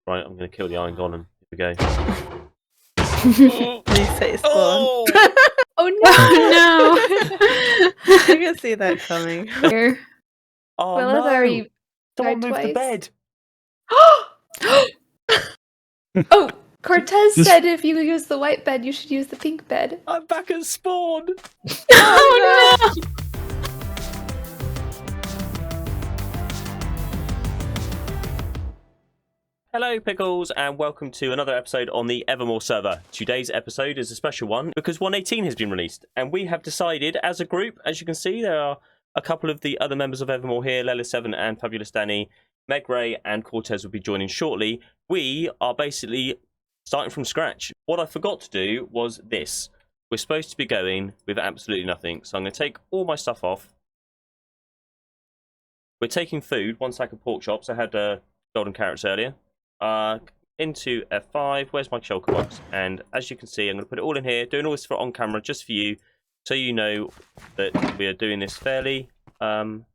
Right, I'm going to kill the Iron Golem. Here we go. Face spawn. Oh! Oh no! I can see that coming. Here. Oh Well, no! already Someone died moved the twice. bed! Oh, Cortez This- said if you use the white bed, you should use the pink bed. I'm back at spawn! Oh no! Hello Pickles and welcome to another episode on the Evermoor server. Today's episode is a special one because 1.18 has been released and we have decided as a group, as you can see there are a couple of the other members of Evermoor here, Leila7 and Fabulous Danny, Meg Ray and Cortez will be joining shortly. We are basically starting from scratch. What I forgot to do was this. We're supposed to be going with absolutely nothing, so I'm going to take all my stuff off. We're taking food, 1 sack of pork chops. I had golden carrots earlier. Into F5, where's my shulker box? And as you can see, I'm going to put it all in here, doing all this for on camera just for you, so you know that we are doing this fairly, and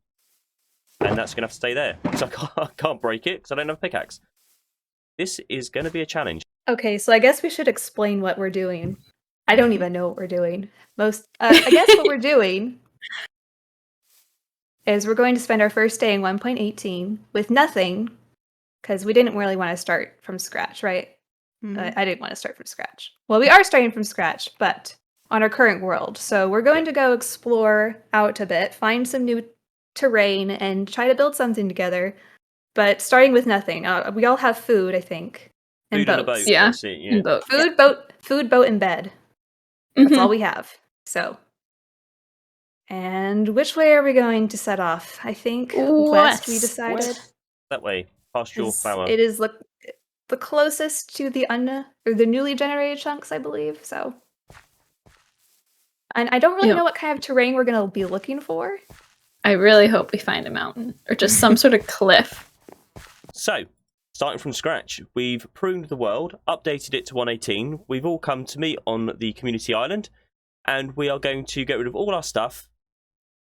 that's going to have to stay there, because I can't break it, because I don't have a pickaxe. This is going to be a challenge. Okay, so I guess we should explain what we're doing. I don't even know what we're doing. I guess what we're doing is we're going to spend our first day in 1.18 with nothing, because we didn't really want to start from scratch, right? Mhm. I didn't want to start from scratch. Well, we are starting from scratch, but on our current world. So we're going to go explore out a bit, find some new terrain, and try to build something together. But starting with nothing. We all have food, I think, and Food and a boats. boat. Yeah, That's it, yeah. and boat. Food, boat, and bed. That's all we have. So, and which way are we going to set off? I think west. We decided. West. That way, past your flower. It is the closest to the newly generated chunks, I believe. So, and I don't really know what kind of terrain we're going to be looking for. I really hope we find a mountain or just some sort of cliff. So, starting from scratch, we've pruned the world, updated it to 1.18. We've all come to meet on the community island, and we are going to get rid of all our stuff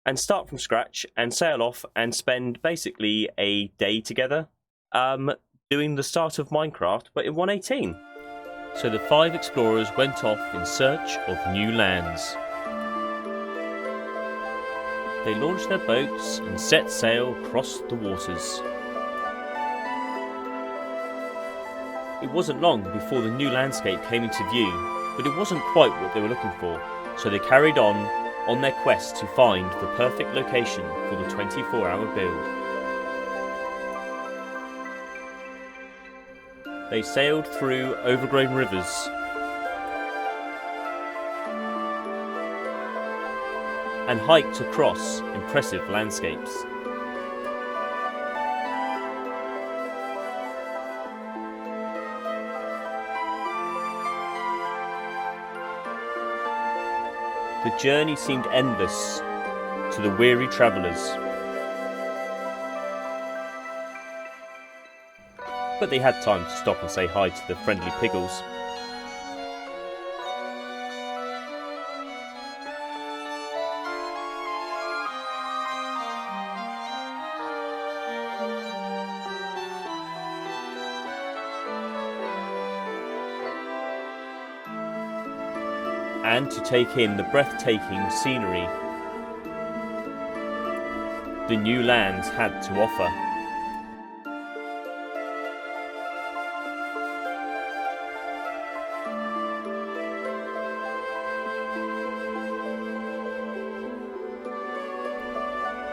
and start from scratch and sail off and spend basically a day together doing the start of Minecraft, but in 1.18. So the 5 explorers went off in search of new lands. They launched their boats and set sail across the waters. It wasn't long before the new landscape came into view, but it wasn't quite what they were looking for, so they carried on their quest to find the perfect location for the 24-hour build. They sailed through overgrown rivers and hiked across impressive landscapes. The journey seemed endless to the weary travellers. But they had time to stop and say hi to the friendly piggles. And to take in the breathtaking scenery the new lands had to offer.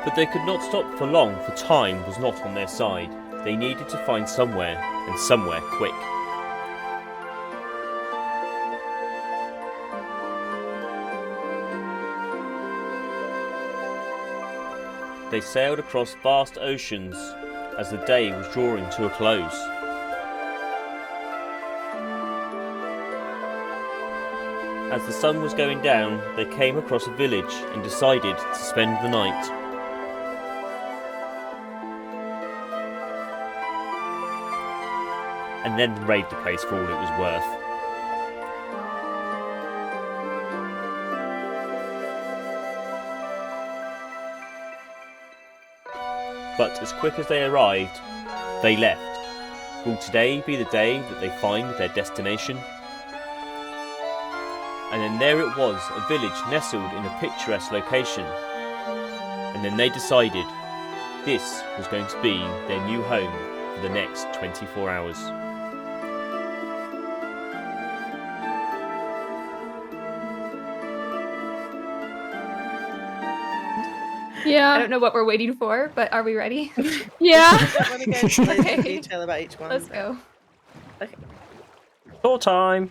But they could not stop for long, for time was not on their side. They needed to find somewhere, and somewhere quick. They sailed across vast oceans as the day was drawing to a close. As the sun was going down, they came across a village and decided to spend the night. And then raid the place for all it was worth. But as quick as they arrived, they left, Will today be the day that they find their destination? And then there it was, a village nestled in a picturesque location. And then they decided this was going to be their new home for the next 24 hours. I Yeah. don't know what we're waiting for, but are we ready? Yeah. I want to go into loads of Okay. detail about each one. Let's go. Tour time!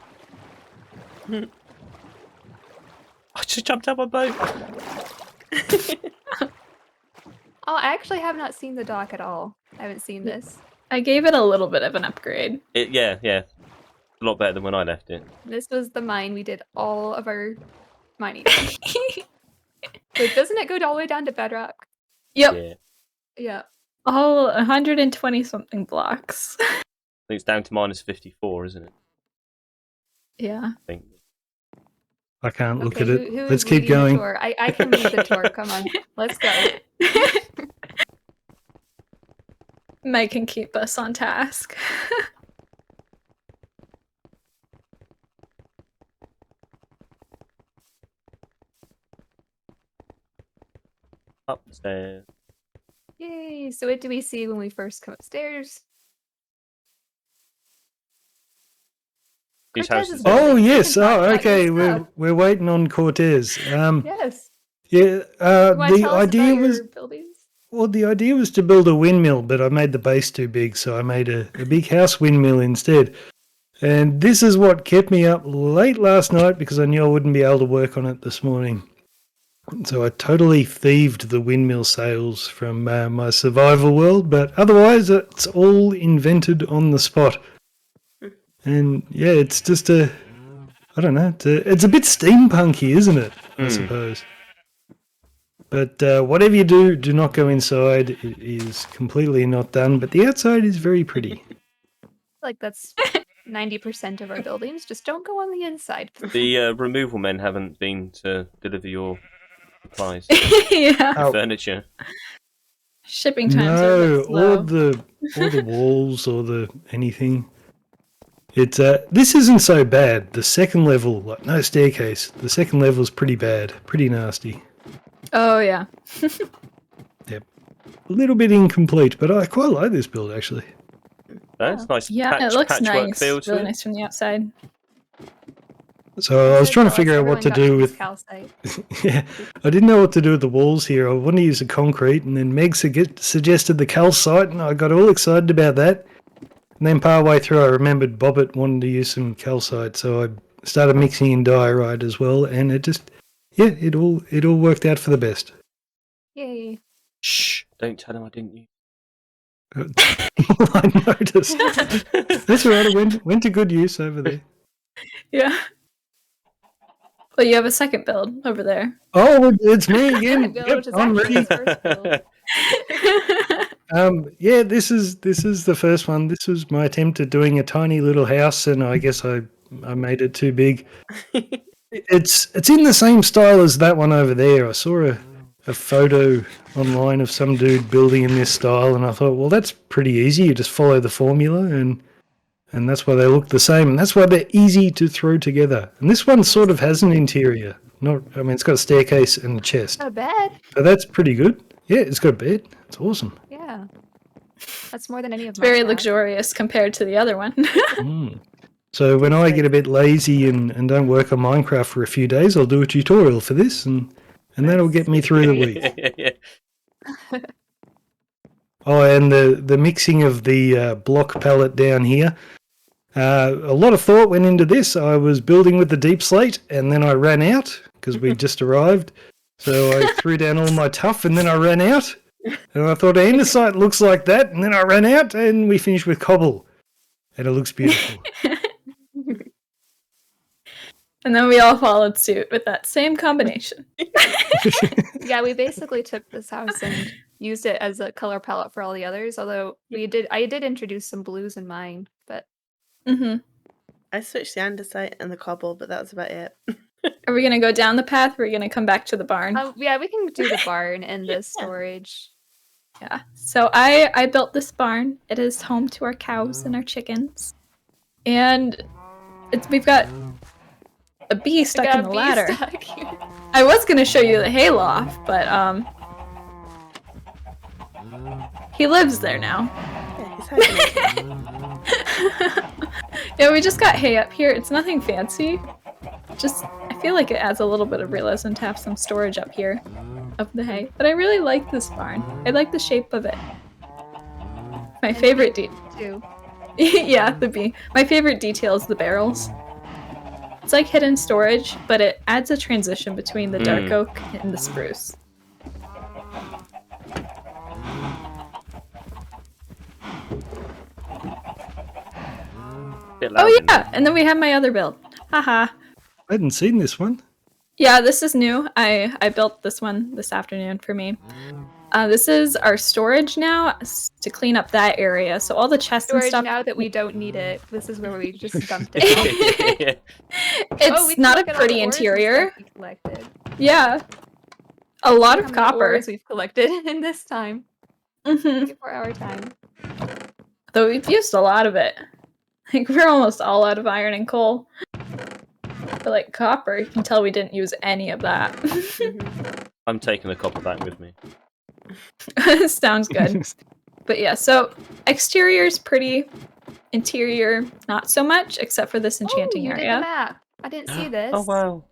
I just jumped out my boat. Oh, I actually have not seen the dock at all. I haven't seen this. I gave it a little bit of an upgrade. Yeah. A lot better than when I left it. This was the mine we did all of our mining. Wait, doesn't it go all the way down to bedrock? Yep. Yeah. Yeah. All 120 something blocks. I think it's down to minus 54, isn't it? Yeah. I think. I can't look Okay, at it. who Let's is keep leading the going. tour? I can lead the tour. Come on. Let's go. Mike can keep us on task. Upstairs. Yay. So what do we see when we first come upstairs? These Cortez houses. is Oh building. You yes. can talk Oh about okay. your We're stuff. we're waiting on Cortez. Yes. Yeah. You want to The tell us idea about was your buildings? the idea was to build a windmill, but I made the base too big, so I made a big house windmill instead. And this is what kept me up late last night because I knew I wouldn't be able to work on it this morning. So I totally thieved the windmill sails from my survival world, but otherwise it's all invented on the spot. And yeah, it's just I don't know, it's a bit steampunky, isn't it? I suppose. But whatever you do, do not go inside. It is completely not done, but the outside is very pretty. Like that's 90% of our buildings. Just don't go on the inside. The removal men haven't been to deliver your supplies, Yeah. Oh. furniture. Shipping times are a No, bit slow. or the walls or the anything. It's this isn't so bad. The second level, like no staircase. The second level is pretty bad, pretty nasty. Oh yeah. A little bit incomplete, but I quite like this build actually. That's nice. Yeah, it looks patchwork nice. feel to Really it. nice from the outside. So I was Good trying to boss, figure out what everyone to got do some with. calcite. Yeah, I didn't know what to do with the walls here. I wanted to use the concrete, and then Meg suggested the calcite, and I got all excited about that. And then partway through, I remembered Bobbit wanted to use some calcite, so I started mixing in diorite as well, and it just, yeah, it all worked out for the best. Yay. Shh! Don't tell him I didn't use. I noticed. That's all right. I went to good use over there. Yeah. Well, you have a second build over there. Oh, it's me again. Second build, Yep, which is I'm actually ready. his first build. Yeah, this is the first one. This was my attempt at doing a tiny little house, and I guess I made it too big. It's in the same style as that one over there. I saw a photo online of some dude building in this style, and I thought, well, that's pretty easy. You just follow the formula, and that's why they look the same, and that's why they're easy to throw together. And this one sort of has an interior. It's got a staircase and a chest. Not bad. So that's pretty good. Yeah, it's got a bed. It's awesome. Yeah. That's more than any of It's mine very have. luxurious compared to the other one. Mm. So when I get a bit lazy and don't work on Minecraft for a few days, I'll do a tutorial for this, and that'll get me through the week. Oh, and the mixing of the block palette down here. A lot of thought went into this. I was building with the deep slate, and then I ran out because we just arrived. So I threw down all my tuff, and then I ran out. And I thought andesite looks like that, and then I ran out, and we finished with cobble. And it looks beautiful. And then we all followed suit with that same combination. Yeah, we basically took this house and used it as a color palette for all the others. Although I did introduce some blues in mine, but Mm-hmm. I switched the andesite and the cobble, but that was about it. Are we gonna go down the path? Or are we gonna come back to the barn? yeah, we can do the barn and the storage. Yeah. So I built this barn. It is home to our cows and our chickens. And we've got a bee stuck in the ladder. I was gonna show you the hayloft, but he lives there now. Yeah, he's hibernating. Yeah, we just got hay up here. It's nothing fancy. Just I feel like it adds a little bit of realism to have some storage up here of the hay. But I really like this barn. I like the shape of it. My favorite Too. yeah, the bee. My favorite detail is the barrels. It's like hidden storage, but it adds a transition between the dark oak and the spruce. Oh yeah, and then we have my other build. Haha. I hadn't seen this one. Yeah, this is new. I built this one this afternoon for me. This is our storage now to clean up that area. So all the chests and Storage stuff. now that we don't need it. This is where we just dumped it. It's not a pretty interior. Yeah. A lot of copper. We've collected in this time. 24-hour time. Though we've used a lot of it. Like we're almost all out of iron and coal. But like copper, you can tell we didn't use any of that. I'm taking the copper back with me. Sounds good. But yeah, so exterior's pretty, interior not so much, except for this enchanting you did area. the map. I didn't see this. Oh wow.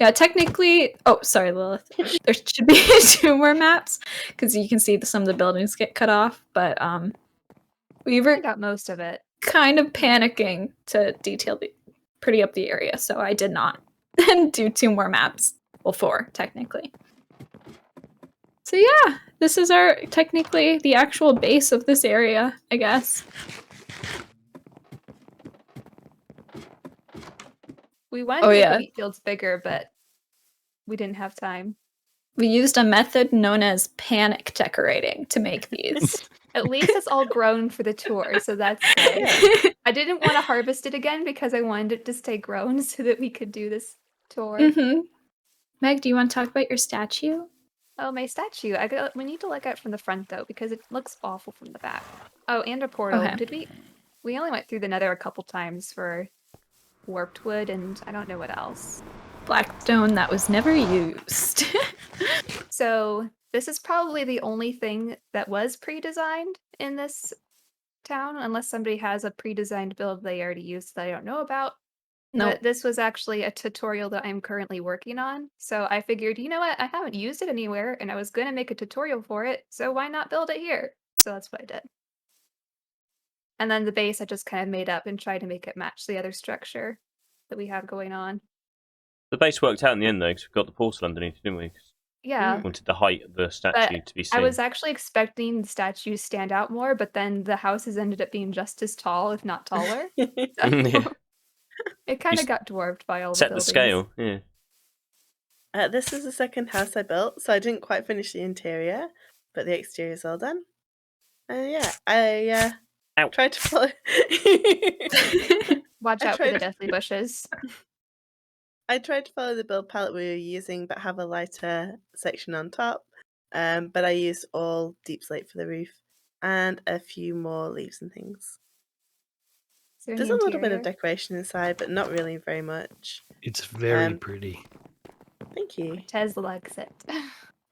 Yeah, technically. Oh, sorry, Lilith. There should be 2 more maps because you can see some of the buildings get cut off. But we were got most of it. kind of panicking to detail pretty up the area, so I did not do 2 more maps. Well, 4 technically. So yeah, this is technically the actual base of this area, I guess. We wanted to make the wheat fields bigger, but we didn't have time. We used a method known as panic decorating to make these. At least it's all grown for the tour, so that's good. I didn't want to harvest it again because I wanted it to stay grown so that we could do this tour. Meg, do you want to talk about your statue? Oh, my statue. We need to look at it from the front, though, because it looks awful from the back. Oh, and a portal. Okay. Did we? We only went through the nether a couple times for warped wood, and I don't know what else. Blackstone that was never used. So this is probably the only thing that was pre-designed in this town, unless somebody has a pre-designed build they already used that I don't know about. No, But this was actually a tutorial that I'm currently working on. So I figured, you know what? I haven't used it anywhere, and I was going to make a tutorial for it, so why not build it here? So that's what I did. And then the base I just kind of made up and tried to make it match the other structure that we have going on. The base worked out in the end, though, because we got the portal underneath, didn't we? 'Cause Yeah. we wanted the height of the statue to be seen. I was actually expecting the statues stand out more, but then the houses ended up being just as tall, if not taller. Yeah. It kind of got dwarfed by all the Set the buildings. scale, yeah. This is the second house I built, so I didn't quite finish the interior, but the exterior is all done. Yeah, I tried to follow. Watch out for the deathly bushes. I tried to follow the build palette we were using, but have a lighter section on top. But I used all deep slate for the roof and a few more leaves and things. There's a little bit of decoration inside, but not really very much. It's very pretty. Thank you. Tez likes it.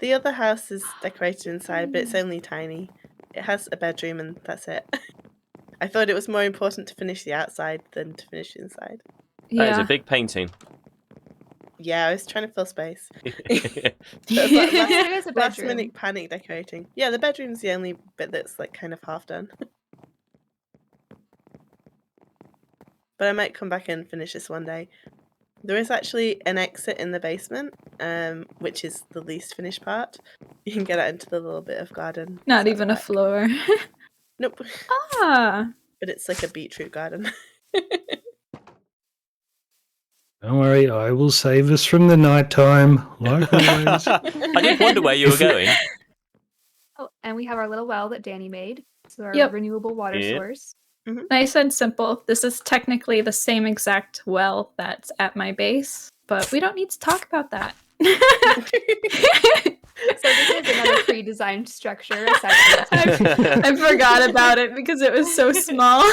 The other house is decorated inside, but it's only tiny. It has a bedroom and that's it. I thought it was more important to finish the outside than to finish the inside. That is a big painting. Yeah, I was trying to fill space. There is a Last bedroom. minute panic decorating. Yeah, the bedroom's the only bit that's like kind of half done. But I might come back and finish this one day. There is actually an exit in the basement, which is the least finished part. You can get out into the little bit of garden. Not even a floor. Nope. Ah. But it's like a beetroot garden. Don't worry, I will save us from the nighttime, like always. I did wonder where you were going. Oh, and we have our little well that Danny made. So our Yep. renewable water source. Nice and simple. This is technically the same exact well that's at my base, but we don't need to talk about that. So this is another pre-designed structure. Aside from I forgot about it because it was so small.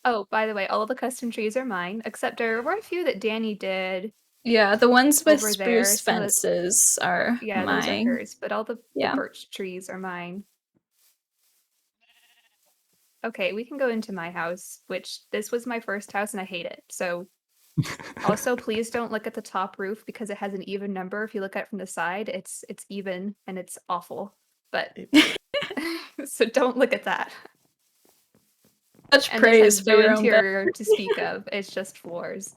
Oh, by the way, all of the custom trees are mine, except there were a few that Danny did. Yeah, the ones with Over there, spruce some of the- fences are Yeah, those are mine. hers, but all the Yeah. birch trees are mine. Okay, we can go into my house, which this was my first house and I hate it. So also please don't look at the top roof because it has an even number. If you look at it from the side, it's even and it's awful. But so don't look at that. Much And praise this has for no your own build. interior to speak of. It's just floors.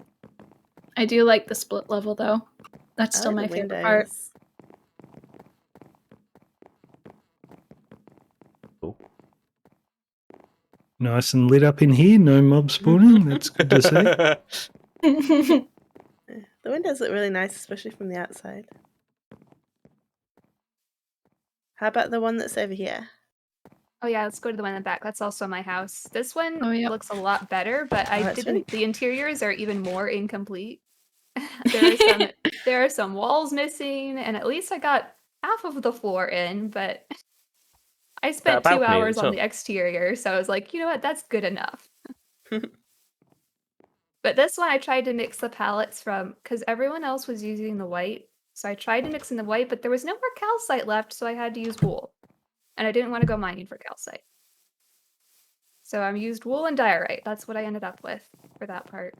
I do like the split level though. That's I still like my the favorite part. windows. Nice and lit up in here. No mob spawning. That's good to see. Yeah, the windows look really nice, especially from the outside. How about the one that's over here? Oh yeah, let's go to the one in the back. That's also my house. This one Oh, yep. looks a lot better, but I that's didn't. really The interiors are even more incomplete. there are some walls missing, and at least I got half of the floor in. But I spent 2 balcony hours as on well. the exterior, so I was like, you know what, that's good enough. But this one I tried to mix the palettes from because everyone else was using the white, so I tried to mix in the white, but there was no more calcite left, so I had to use wool. And I didn't want to go mining for calcite. So I used wool and diorite. That's what I ended up with for that part.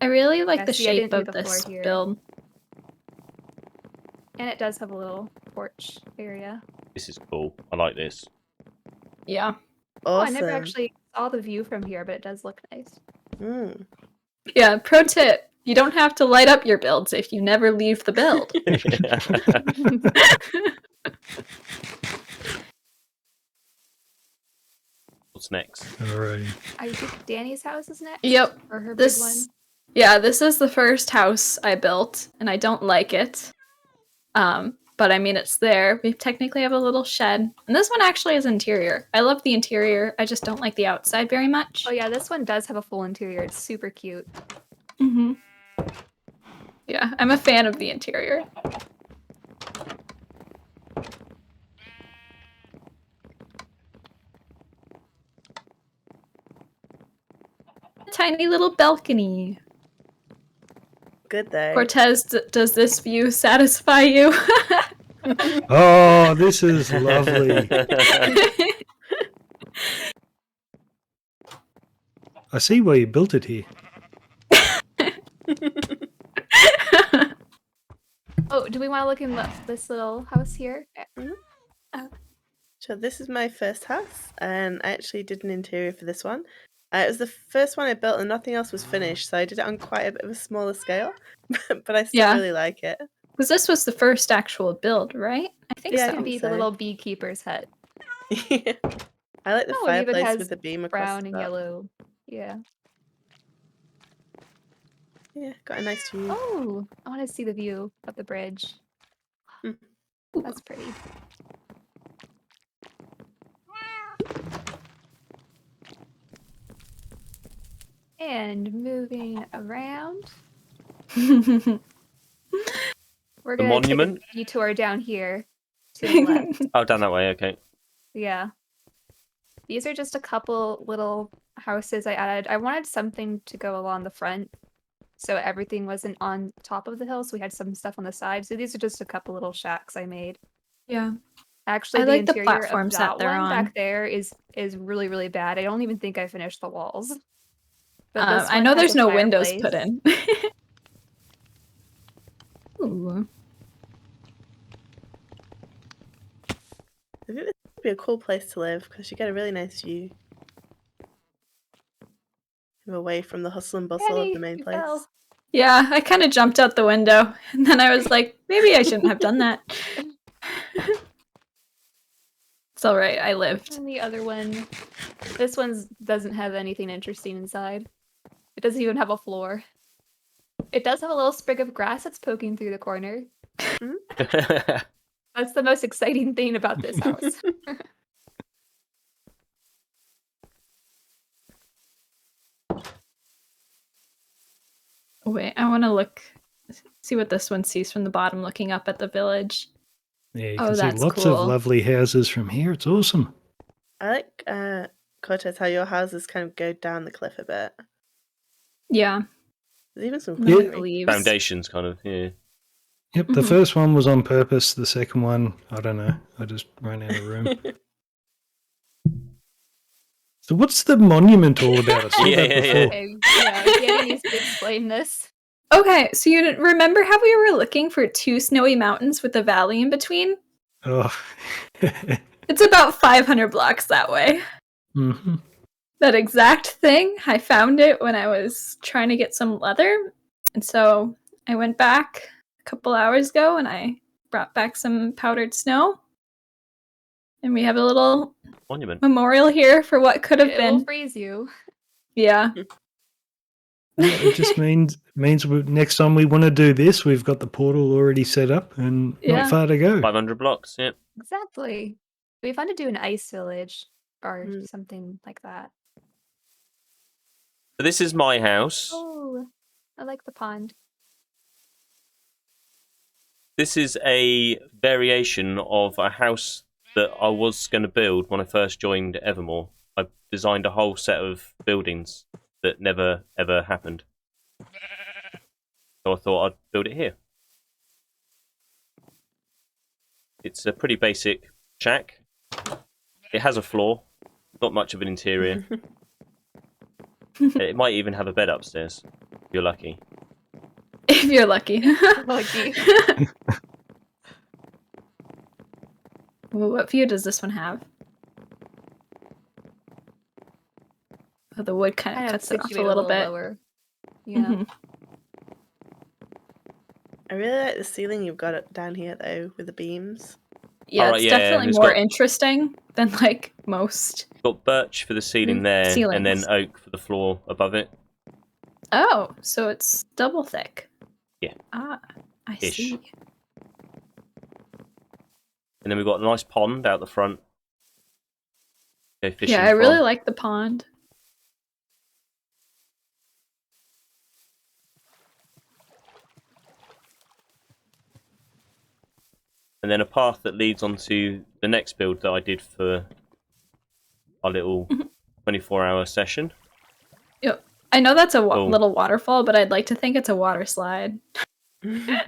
I really like Yeah, the see, I shape didn't do of the floor this here. build. And it does have a little porch area. This is cool. I like this. Yeah. Oh, I awesome. never actually saw the view from here, but it does look nice. Mm. Yeah, pro tip. You don't have to light up your builds if you never leave the build. What's next? Alrighty. I think Danny's house is next. Yep. Or her big This one. Yeah, this is the first house I built, and I don't like it. But I mean, it's there. We technically have a little shed. And this one actually is interior. I love the interior. I just don't like the outside very much. Oh yeah, this one does have a full interior. It's super cute. Mm-hmm. Yeah, I'm a fan of the interior. A tiny little balcony. Good though. Cortez, does this view satisfy you? Oh, this is lovely. I see why you built it here. Oh, do we want to look in this little house here? So this is my first house, and I actually did an interior for this one. It was the first one I built, and nothing else was finished, so I did it on quite a bit of a smaller scale. But I still Yeah. really like it. Because this was the first actual build, right? I think Yeah, I This so. would think be so. the little beekeeper's hut. I like the Oh, it even fireplace has with the beam across brown the and top. yellow. Yeah. Yeah, got a nice view. Oh, I want to see the view of the bridge. Hmm. That's pretty. And moving around, we're The gonna monument? take a detour down here to the left. Oh, down that way. Okay. Yeah. These are just a couple little houses I added. I wanted something to go along the front, so everything wasn't on top of the hill, so we had some stuff on the side. So these are just a couple little shacks I made. Yeah. Actually, I the like the interior platforms of that that they're one on. back there is really, really bad. I don't even think I finished the walls. But this I one know has there's a no windows fireplace. put in. Ooh. I think this would be a cool place to live because you get a really nice view. Away from the hustle and bustle Danny, of the main you place. fell. Yeah, I kind of jumped out the window, and then I was like, maybe I shouldn't have done that. It's all right. I lived. And the other one, this one doesn't have anything interesting inside. It doesn't even have a floor. It does have a little sprig of grass that's poking through the corner. That's the most exciting thing about this house. Wait, I want to see what this one sees from the bottom, looking up at the village. Yeah, you Oh, can see that's lots of cool. lovely houses from here. It's awesome. I like Cortez, how your houses kind of go down the cliff a bit. Yeah, There's even some no greenery. leaves. Foundations, kind of. Yeah. Yep, the Mhm. first one was on purpose. The second one, I don't know. I just ran out of room. So what's the monument all about? I saw Yeah, that yeah, before. yeah. Okay, yeah, Yanni needs to explain this. Okay, so you remember how we were looking for 2 snowy mountains with a valley in between? Oh. It's about 500 blocks that way. hmm That exact thing, I found it when I was trying to get some leather. And so I went back a couple hours ago and I brought back some powdered snow. And we have a little Monument. memorial here for what could have It will been. freeze you. Yeah. It just means next time we want to do this, we've got the portal already set up and Yeah. not far to go. 500 blocks, yeah. Exactly. It'd be fun to do an ice village or Mm. something like that. So this is my house. Oh, I like the pond. This is a variation of a house that I was going to build when I first joined Evermoor. I designed a whole set of buildings that never, ever happened. So I thought I'd build it here. It's a pretty basic shack. It has a floor, not much of an interior. It might even have a bed upstairs, if you're lucky. If you're lucky. Lucky. Well, what view does this one have? Oh, the wood kind of cuts it off a situate little bit. lower. Yeah. Mhm. I really like the ceiling you've got down here, though, with the beams. Yeah, Alright, it's yeah, definitely it's more got- interesting than like most. Got birch for the ceiling there, and then Ceilings. oak for the floor above it. Oh, so it's double thick. Yeah. Ah, I Ish. see. And then we've got a nice pond out the front. Go fishing Yeah, I really from. like the pond. And then a path that leads onto the next build that I did for our little 24-hour session. Yep. I know that's a Oh. little waterfall, but I'd like to think it's a water slide. Should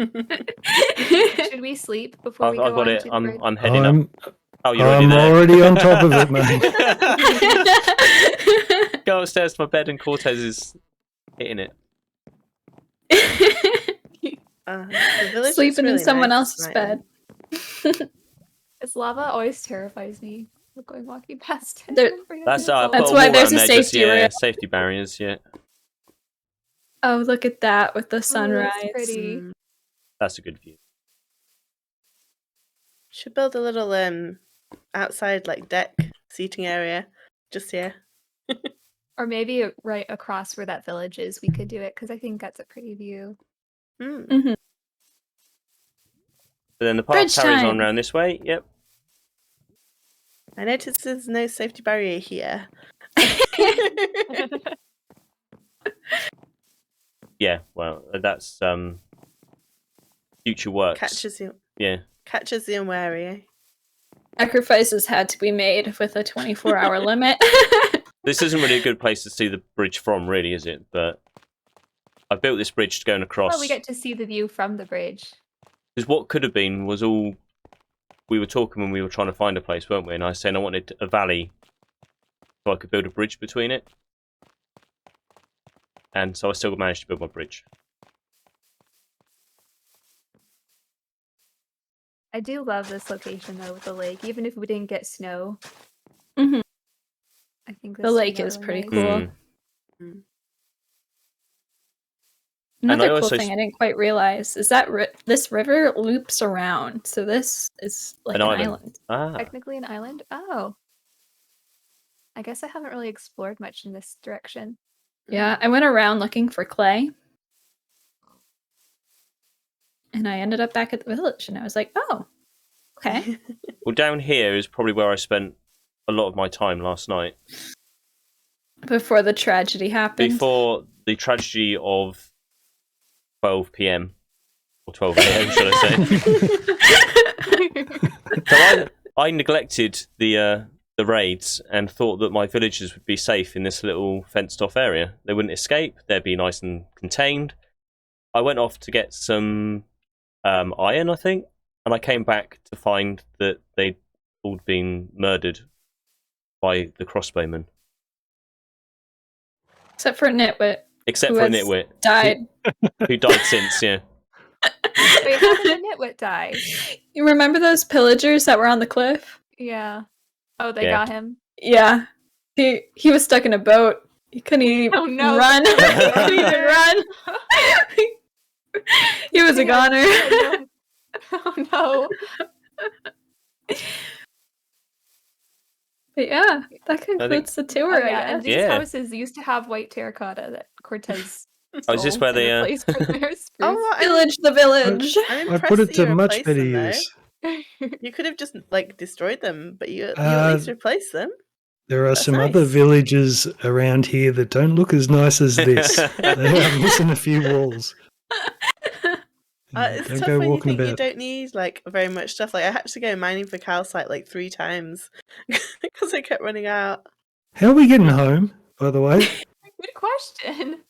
we sleep before I've we go got on it. to the bridge? I'm heading up. Oh, you're I'm already already on top of it, mate. there. Go upstairs to my bed and Cortez is hitting it. The village Sleeping looks in really someone nice else's tonight, bed. This lava always terrifies me. Going walking past it. There- That's I put That's a why wall there's around a there, just, safety rail. safety barriers. Yeah, Oh, look at that with the sunrise. Oh, pretty. Mm. that's a good view. Should build a little outside like deck seating area just here. Or maybe right across where that village is, we could do it because I think that's a pretty view. Mm. Mhm. But then the path Bridge carries time. on around this way. Yep. I noticed there's no safety barrier here. Yeah. Well, that's future works. Catches the Yeah. unwary. Sacrifices had to be made with a 24-hour limit. This isn't really a good place to see the bridge from, really, is it? But I built this bridge going across. Well, we get to see the view from the bridge. Because what could have been was all we were talking when we were trying to find a place, weren't we? And I was saying I wanted a valley so I could build a bridge between it. And so I still managed to build my bridge. I do love this location though with the lake, even if we didn't get snow. Mhm. I think The this lake turned out is really pretty nice. cool. Mm. Another And I cool also thing I didn't quite realize is that this river loops around. So this is like An an island. island. Ah. Technically an island? Oh. I guess I haven't really explored much in this direction. Yeah, I went around looking for clay. And I ended up back at the village and I was like, oh, okay. Well, down here is probably where I spent a lot of my time last night. Before the tragedy happened. Before the tragedy of 12 p.m. or 12 a.m. should I say? So I neglected the raids and thought that my villagers would be safe in this little fenced-off area. They wouldn't escape. They'd be nice and contained. I went off to get some iron, I think, and I came back to find that they'd all been murdered by the crossbowmen. Except for Nitwit. Except who for a has nitwit. Died. Who died since, yeah. Wait, how did Nitwit die? You remember those pillagers that were on the cliff? Yeah. Oh, they Yeah. got him. Yeah. He was stuck in a boat. He couldn't even Oh, no. run. He couldn't even run. He was a goner. Oh no. But yeah, that concludes the tour, Oh, I yeah, and guess. these Yeah. houses used to have white terracotta that Cortez Oh, is this stole where and they, replaced for their spruce. Oh, well, Village the village. I'm I impressed put it that you to much replaced better them, though. use. You could have just like destroyed them, but you at least replaced them. There are That's some nice. other villages around here that don't look as nice as this. They are missing a few walls. It's Don't tough go when you walking think you about. don't need like very much stuff. Like I had to go mining for calcite like 3 times because I kept running out. How are we getting home, by the way? Good question.